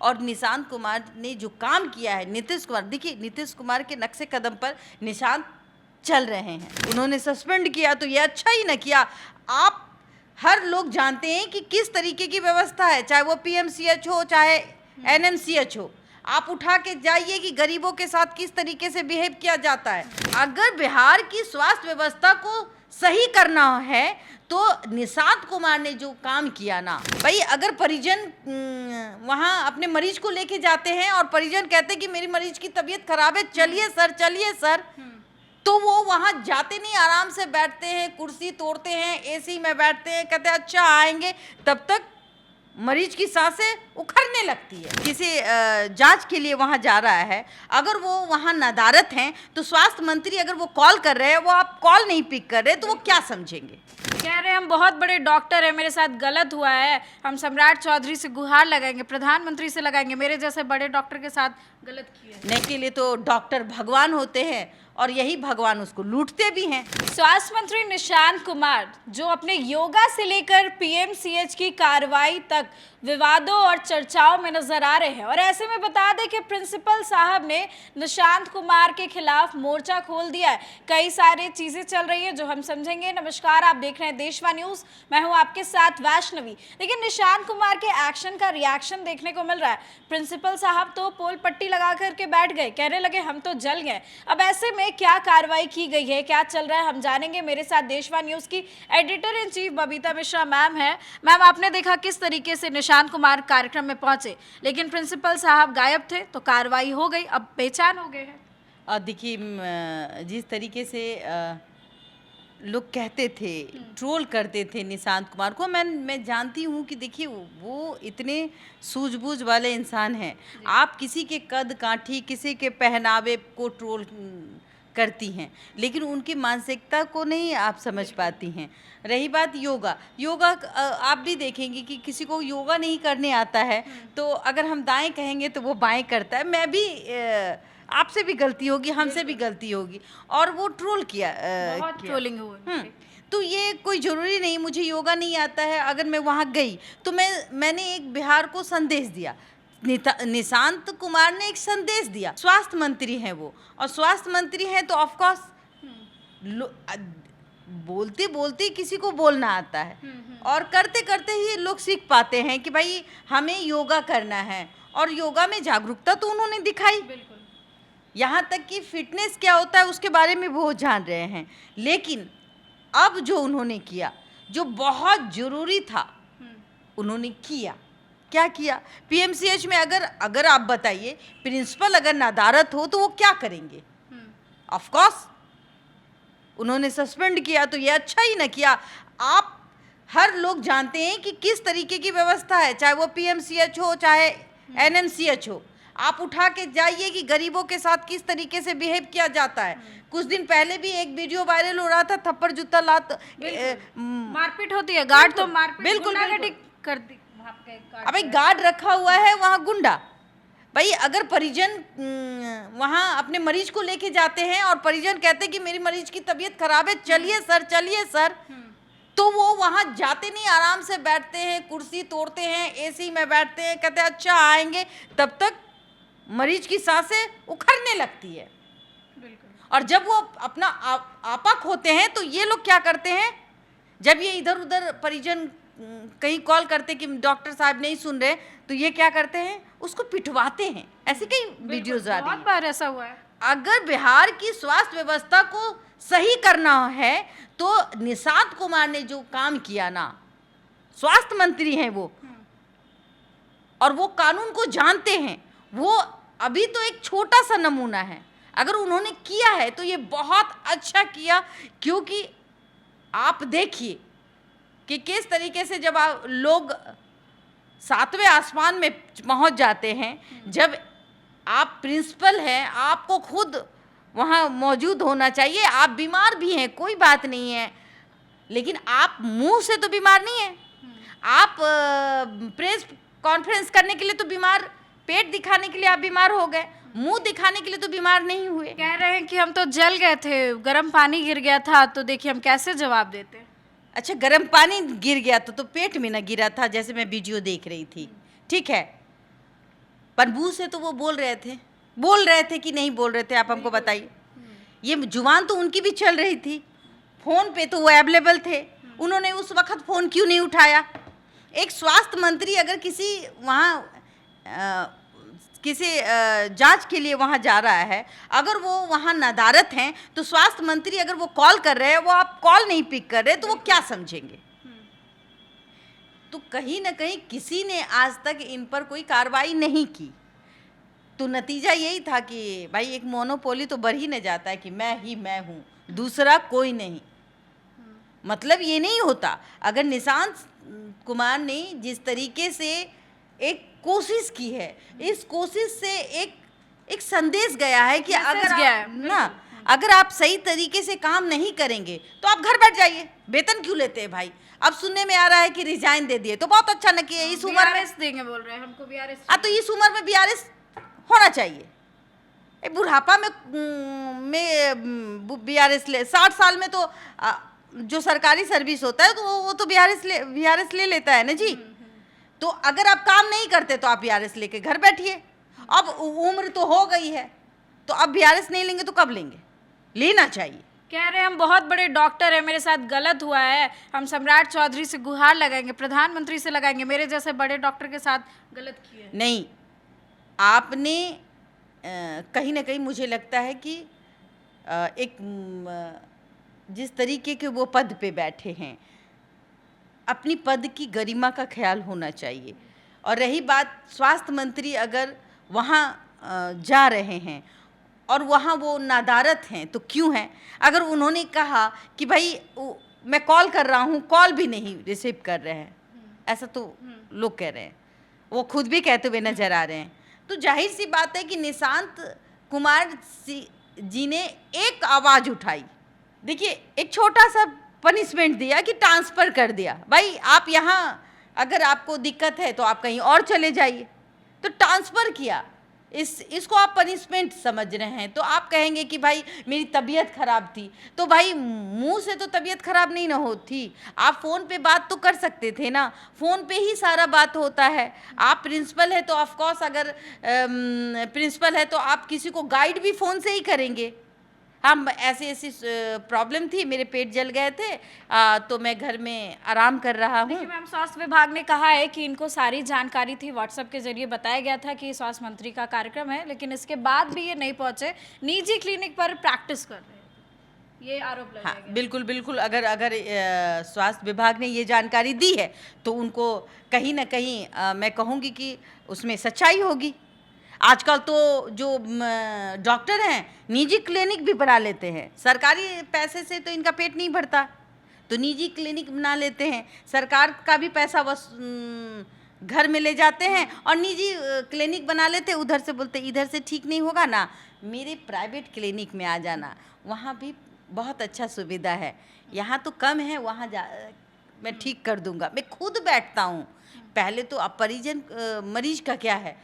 और निशांत कुमार ने जो काम किया है, नीतीश कुमार, देखिए नीतीश कुमार के नक्शे कदम पर निशांत चल रहे हैं। उन्होंने सस्पेंड किया तो ये अच्छा ही ना किया। आप हर लोग जानते हैं कि किस तरीके की व्यवस्था है, चाहे वो पीएमसीएच हो चाहे एनएमसीएच हो। आप उठा के जाइए कि गरीबों के साथ किस तरीके से बिहेव किया जाता है। अगर बिहार की स्वास्थ्य व्यवस्था को सही करना है तो निशांत कुमार ने जो काम किया ना भाई, अगर परिजन वहाँ अपने मरीज को लेके जाते हैं और परिजन कहते हैं कि मेरी मरीज की तबीयत खराब है, चलिए सर, तो वो वहाँ जाते नहीं, आराम से बैठते हैं, कुर्सी तोड़ते हैं, एसी में बैठते हैं, कहते हैं अच्छा आएंगे, तब तक मरीज की सांसें उखड़ने लगती है। किसी जांच के लिए वहाँ जा रहा है, अगर वो वहाँ नदारत हैं तो स्वास्थ्य मंत्री अगर वो कॉल कर रहे हैं, वो आप कॉल नहीं पिक कर रहे तो वो क्या समझेंगे? कह रहे हैं हम बहुत बड़े डॉक्टर हैं, मेरे साथ गलत हुआ है, हम सम्राट चौधरी से गुहार लगाएंगे, प्रधानमंत्री से लगाएंगे, मेरे जैसे बड़े डॉक्टर के साथ गलत किया। नहीं, के लिए तो डॉक्टर भगवान होते हैं और यही भगवान उसको लूटते भी हैं। स्वास्थ्य मंत्री निशांत कुमार जो अपने योगा से लेकर पीएमसीएच की कार्रवाई तक विवादों और चर्चाओं में नजर आ रहे हैं, और ऐसे में बता दें कि प्रिंसिपल साहब ने निशांत कुमार के खिलाफ मोर्चा खोल दिया है। कई सारी चीजें चल रही हैं जो हम समझेंगे। नमस्कार, आप देख रहे हैं देशवा न्यूज, मैं हूं आपके साथ वैष्णवी। लेकिन निशांत कुमार के एक्शन का रिएक्शन देखने को मिल रहा है। प्रिंसिपल साहब तो पोल पट्टी लगा करके बैठ गए, कहने लगे हम तो जल गए। अब ऐसे में क्या कार्रवाई की गई है, क्या चल रहा है, हम जानेंगे। मेरे साथ देशवा न्यूज की editor in chief Babita Mishra ma'am है। मैम, आपने देखा किस तरीके से निशांत कुमार कार्यक्रम में पहुंचे, लेकिन प्रिंसिपल साहब गायब थे तो कार्रवाई हो गई, अब बेचैन हो गए हैं। देखिए, जिस तरीके से लोग कहते थे, ट्रोल करते थे निशांत कुमार को, मैं जानती हूँ कि देखिए वो इतने सूझबूझ वाले इंसान हैं। आप किसी के कद काठी, किसी के पहनावे को ट्रोल करती हैं, लेकिन उनकी मानसिकता को नहीं आप समझ पाती हैं। रही बात योगा, आप भी देखेंगे कि किसी को योगा नहीं करने आता है तो अगर हम दाएं कहेंगे तो वो बाएं करता है। मैं भी आपसे भी गलती होगी, हमसे भी गलती होगी, और वो ट्रोल किया, बहुत ट्रोलिंग हुई। तो ये कोई ज़रूरी नहीं मुझे योगा नहीं आता है, अगर मैं वहाँ गई तो मैंने एक बिहार को संदेश दिया। निशांत कुमार ने एक संदेश दिया। स्वास्थ्य मंत्री हैं वो, और स्वास्थ्य मंत्री हैं तो ऑफ कोर्स बोलते बोलते किसी को बोलना आता है, और करते करते ही लोग सीख पाते हैं कि भाई हमें योगा करना है, और योगा में जागरूकता तो उन्होंने दिखाई। यहाँ तक कि फिटनेस क्या होता है उसके बारे में वो जान रहे हैं। लेकिन अब जो उन्होंने किया, जो बहुत ज़रूरी था, उन्होंने किया। क्या किया? पीएमसीएच में अगर आप बताइए, प्रिंसिपल अगर नदारत हो तो वो क्या करेंगे? ऑफ कोर्स उन्होंने सस्पेंड किया तो ये अच्छा ही ना किया। आप हर लोग जानते हैं कि किस तरीके की व्यवस्था है, चाहे वो पीएमसीएच हो चाहे एनएमसीएच हो। आप उठा के जाइए कि गरीबों के साथ किस तरीके से बिहेव किया जाता है। कुछ दिन पहले भी एक वीडियो वायरल हो रहा था, थप्पड़ जूता लात मारपीट होती है, गार्ड तो मारपीट बिल्कुल कर दी। अबे गार्ड रखा हुआ है वहाँ गुंडा। भाई अगर परिजन वहाँ अपने मरीज को लेके जाते हैं और परिजन कहते हैं कि मेरी मरीज की तबीयत खराब है, चलिए सर, तो वो वहाँ जाते नहीं, आराम से बैठते हैं, कुर्सी तोड़ते हैं, एसी में बैठते हैं, कहते हैं अच्छा आएंगे, तब तक मरीज की सांसें उखड़ने लगती है। और जब वो अपना आपा खोते हैं तो ये लोग क्या करते हैं, जब ये इधर उधर परिजन कहीं कॉल करते कि डॉक्टर साहब नहीं सुन रहे, तो ये क्या करते हैं, उसको पिटवाते हैं। ऐसे कई वीडियोज आ रही हैं, बहुत बार ऐसा हुआ है। अगर बिहार की स्वास्थ्य व्यवस्था को सही करना है तो निशांत कुमार ने जो काम किया ना, स्वास्थ्य मंत्री हैं वो, और वो कानून को जानते हैं। वो अभी तो एक छोटा सा नमूना है, अगर उन्होंने किया है तो ये बहुत अच्छा किया। क्योंकि आप देखिए कि किस तरीके से जब लोग 7वें आसमान में पहुंच जाते हैं, जब आप प्रिंसिपल हैं, आपको खुद वहाँ मौजूद होना चाहिए। आप बीमार भी हैं, कोई बात नहीं है, लेकिन आप मुंह से तो बीमार नहीं हैं। आप प्रेस कॉन्फ्रेंस करने के लिए तो बीमार, पेट दिखाने के लिए आप बीमार हो गए, मुंह दिखाने के लिए तो बीमार नहीं हुए। कह रहे हैं कि हम तो जल गए थे, गर्म पानी गिर गया था, तो देखिए हम कैसे जवाब देते। अच्छा, गर्म पानी गिर गया तो पेट में ना गिरा था, जैसे मैं वीडियो देख रही थी, ठीक है। पनबू से तो वो बोल रहे थे कि नहीं बोल रहे थे, आप हमको बताइए। ये जुबान तो उनकी भी चल रही थी, फोन पे तो वो अवेलेबल थे, उन्होंने उस वक्त फोन क्यों नहीं उठाया? एक स्वास्थ्य मंत्री अगर किसी वहाँ किसी जांच के लिए वहाँ जा रहा है, अगर वो वहाँ नदारत हैं, तो स्वास्थ्य मंत्री अगर वो कॉल कर रहे हैं, वो आप कॉल नहीं पिक कर रहे, तो वो क्या समझेंगे? तो कहीं ना कहीं किसी ने आज तक इन पर कोई कार्रवाई नहीं की। तो नतीजा यही था कि भाई एक मोनोपोली तो बढ़ ही न जाता है कि मैं हूँ, दूसरा कोई नहीं। मतलब ये नहीं होता। अगर निशांत कुमार ने जिस तरीके से एक कोशिश की है, इस कोशिश से एक संदेश गया है कि अगर आप सही तरीके से काम नहीं करेंगे तो आप घर बैठ जाइए, वेतन क्यों लेते हैं भाई? अब सुनने में आ रहा है कि रिजाइन दे दिए, तो बहुत अच्छा न किए। इस उम्र में देंगे बोल रहे हैं हमको बीआरएस। तो इस उम्र में बीआरएस होना चाहिए। बुढ़ापा में बीआरएस ले, 60 साल में तो जो सरकारी सर्विस होता है तो वो तो बीआरएस ले लेता है ना जी। तो अगर आप काम नहीं करते तो आप बीआरएस लेके घर बैठिए। अब उम्र तो हो गई है, तो अब बीआरएस नहीं लेंगे तो कब लेंगे? लेना चाहिए। कह रहे हैं हम बहुत बड़े डॉक्टर हैं, मेरे साथ गलत हुआ है, हम सम्राट चौधरी से गुहार लगाएंगे, प्रधानमंत्री से लगाएंगे, मेरे जैसे बड़े डॉक्टर के साथ गलत किया। नहीं, आपने कहीं ना कहीं मुझे लगता है कि जिस तरीके के वो पद पे बैठे हैं, अपनी पद की गरिमा का ख्याल होना चाहिए। और रही बात स्वास्थ्य मंत्री अगर वहाँ जा रहे हैं और वहाँ वो नादारत हैं, तो क्यों हैं? अगर उन्होंने कहा कि भाई मैं कॉल कर रहा हूँ, कॉल भी नहीं रिसीव कर रहे हैं, ऐसा तो लोग कह रहे हैं, वो खुद भी कहते हुए नजर आ रहे हैं, तो जाहिर सी बात है कि निशांत कुमार जी ने एक आवाज़ उठाई। देखिए, एक छोटा सा पनिशमेंट दिया कि ट्रांसफ़र कर दिया। भाई आप यहाँ अगर आपको दिक्कत है तो आप कहीं और चले जाइए, तो ट्रांसफ़र किया। इसको आप पनिशमेंट समझ रहे हैं, तो आप कहेंगे कि भाई मेरी तबीयत ख़राब थी, तो भाई मुंह से तो तबीयत ख़राब नहीं ना होती, आप फ़ोन पे बात तो कर सकते थे ना, फ़ोन पे ही सारा बात होता है। आप प्रिंसिपल है तो ऑफ कोर्स अगर प्रिंसिपल है तो आप किसी को गाइड भी फ़ोन से ही करेंगे। हम ऐसी प्रॉब्लम थी, मेरे पेट जल गए थे, तो मैं घर में आराम कर रहा हूँ। देखिए मैम, स्वास्थ्य विभाग ने कहा है कि इनको सारी जानकारी थी, व्हाट्सएप के जरिए बताया गया था कि स्वास्थ्य मंत्री का कार्यक्रम है, लेकिन इसके बाद भी ये नहीं पहुंचे, निजी क्लिनिक पर प्रैक्टिस कर रहे हैं, ये आरोप लगाया गया। बिल्कुल बिल्कुल। अगर स्वास्थ्य विभाग ने ये जानकारी दी है तो उनको कहीं ना कहीं मैं कहूँगी कि उसमें सच्चाई होगी। आजकल तो जो डॉक्टर हैं निजी क्लिनिक भी बना लेते हैं, सरकारी पैसे से तो इनका पेट नहीं भरता, तो निजी क्लिनिक बना लेते हैं, सरकार का भी पैसा घर में ले जाते हैं और निजी क्लिनिक बना लेते हैं। उधर से बोलते इधर से ठीक नहीं होगा ना, मेरे प्राइवेट क्लिनिक में आ जाना, वहाँ भी बहुत अच्छा सुविधा है, यहाँ तो कम है, वहाँ मैं ठीक कर दूँगा, मैं खुद बैठता हूँ। पहले तो अब मरीज का क्या है,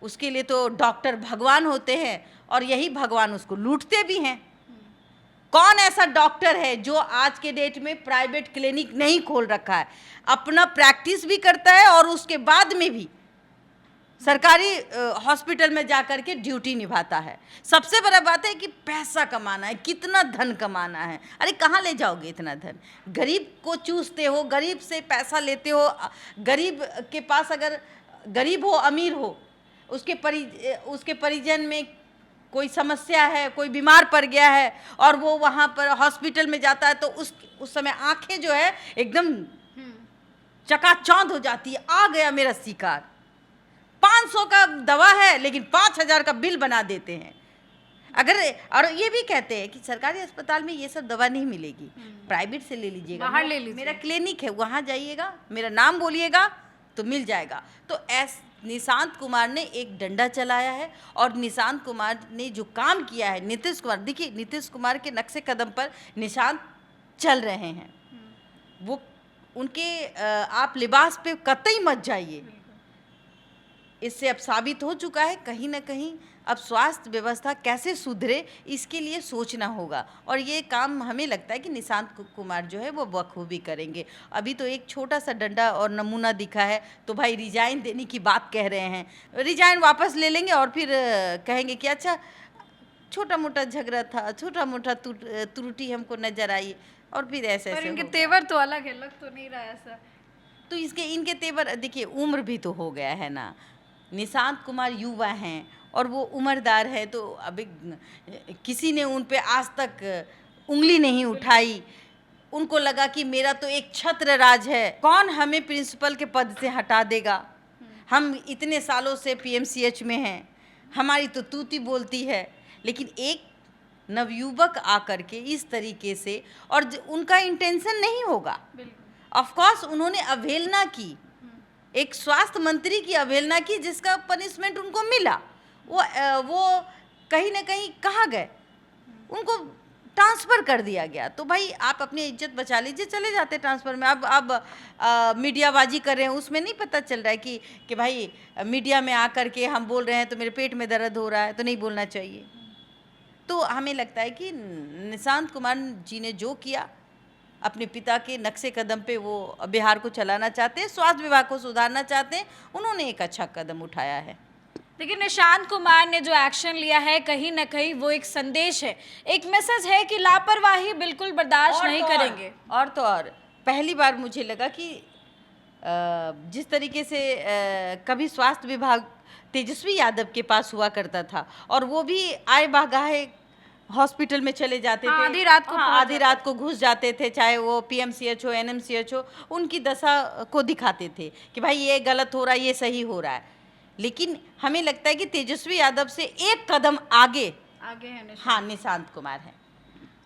उसके लिए तो डॉक्टर भगवान होते हैं और यही भगवान उसको लूटते भी हैं। कौन ऐसा डॉक्टर है जो आज के डेट में प्राइवेट क्लिनिक नहीं खोल रखा है, अपना प्रैक्टिस भी करता है और उसके बाद में भी सरकारी हॉस्पिटल में जाकर के ड्यूटी निभाता है। सबसे बड़ा बात है कि पैसा कमाना है, कितना धन कमाना है। अरे कहाँ ले जाओगे इतना धन? गरीब को चूसते हो, गरीब से पैसा लेते हो। गरीब के पास अगर गरीब हो अमीर हो, उसके परिजन में कोई समस्या है, कोई बीमार पड़ गया है और वो वहाँ पर हॉस्पिटल में जाता है, तो उस समय आंखें जो है एकदम चकाचौंध हो जाती है, आ गया मेरा शिकार। 500 का दवा है लेकिन 5000 का बिल बना देते हैं। और ये भी कहते हैं कि सरकारी अस्पताल में ये सब दवा नहीं मिलेगी, प्राइवेट से ले लीजिएगा, बाहर ले लीजिए, मेरा क्लिनिक है, वहाँ जाइएगा, मेरा नाम बोलिएगा तो मिल जाएगा। तो निशांत कुमार ने एक डंडा चलाया है और निशांत कुमार ने जो काम किया है, नीतीश कुमार, देखिए नीतीश कुमार के नक्शे कदम पर निशांत चल रहे हैं। वो उनके आप लिबास पे कतई मत जाइए, इससे अब साबित हो चुका है कहीं ना कहीं अब स्वास्थ्य व्यवस्था कैसे सुधरे इसके लिए सोचना होगा, और ये काम हमें लगता है कि निशांत कुमार जो है वो बखूबी करेंगे। अभी तो एक छोटा सा डंडा और नमूना दिखा है, तो भाई रिजाइन देने की बात कह रहे हैं, रिजाइन वापस ले लेंगे और फिर कहेंगे कि अच्छा छोटा मोटा झगड़ा था, छोटा मोटा त्रुटि हमको नजर आई, और फिर ऐसे पर ऐसे इनके होगा। तेवर तो अलग है, लग तो नहीं रहा है ऐसा। तो इनके तेवर देखिए, उम्र भी तो हो गया है ना, निशांत कुमार युवा हैं और वो उम्रदार है, तो अभी किसी ने उन पे आज तक उंगली नहीं उठाई। उनको लगा कि मेरा तो एक छत्र राज है, कौन हमें प्रिंसिपल के पद से हटा देगा, हम इतने सालों से पीएमसीएच में हैं, हमारी तो तूती बोलती है। लेकिन एक नवयुवक आकर के इस तरीके से, और उनका इंटेंशन नहीं होगा, ऑफ कोर्स उन्होंने अवहेलना की, एक स्वास्थ्य मंत्री की अवहेलना की, जिसका पनिशमेंट उनको मिला। वो कहीं ना कहीं कहाँ गए, उनको ट्रांसफ़र कर दिया गया। तो भाई आप अपनी इज्जत बचा लीजिए, चले जाते ट्रांसफ़र में। अब मीडियाबाजी कर रहे हैं, उसमें नहीं पता चल रहा है कि भाई मीडिया में आकर के हम बोल रहे हैं तो मेरे पेट में दर्द हो रहा है, तो नहीं बोलना चाहिए। तो हमें लगता है कि निशांत कुमार जी ने जो किया, अपने पिता के नक्शे कदम पे वो बिहार को चलाना चाहते हैं, स्वास्थ्य विभाग को सुधारना चाहते हैं, उन्होंने एक अच्छा कदम उठाया है। लेकिन निशांत कुमार ने जो एक्शन लिया है, कहीं ना कहीं वो एक संदेश है, एक मैसेज है कि लापरवाही बिल्कुल बर्दाश्त नहीं करेंगे। और पहली बार मुझे लगा कि जिस तरीके से कभी स्वास्थ्य विभाग तेजस्वी यादव के पास हुआ करता था, और वो भी आए बागाहे हॉस्पिटल में चले जाते थे, आधी रात को आधी रात को घुस जाते थे, चाहे वो पीएमसीएच हो, एनएमसीएच हो, उनकी दशा को दिखाते थे कि भाई ये गलत हो रहा है, ये सही हो रहा है। लेकिन हमें लगता है कि तेजस्वी यादव से एक कदम आगे है हाँ निशांत कुमार है।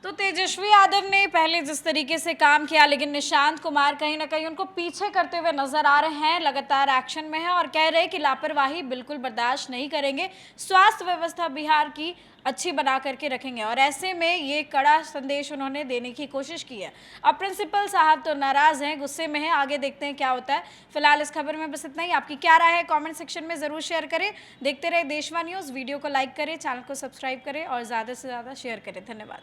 तो तेजस्वी यादव ने पहले जिस तरीके से काम किया, लेकिन निशांत कुमार कहीं ना कहीं उनको पीछे करते हुए नजर आ रहे हैं, लगातार एक्शन में है और कह रहे हैं कि लापरवाही बिल्कुल बर्दाश्त नहीं करेंगे, स्वास्थ्य व्यवस्था बिहार की अच्छी बना करके रखेंगे। और ऐसे में ये कड़ा संदेश उन्होंने देने की कोशिश की है। अब प्रिंसिपल साहब तो नाराज हैं, गुस्से में हैं, आगे देखते हैं क्या होता है। फिलहाल इस खबर में बस इतना ही। आपकी क्या राय है कमेंट सेक्शन में जरूर शेयर करें। देखते रहे देशवा न्यूज़, वीडियो को लाइक करें, चैनल को सब्सक्राइब करें और ज़्यादा से ज़्यादा शेयर करें। धन्यवाद।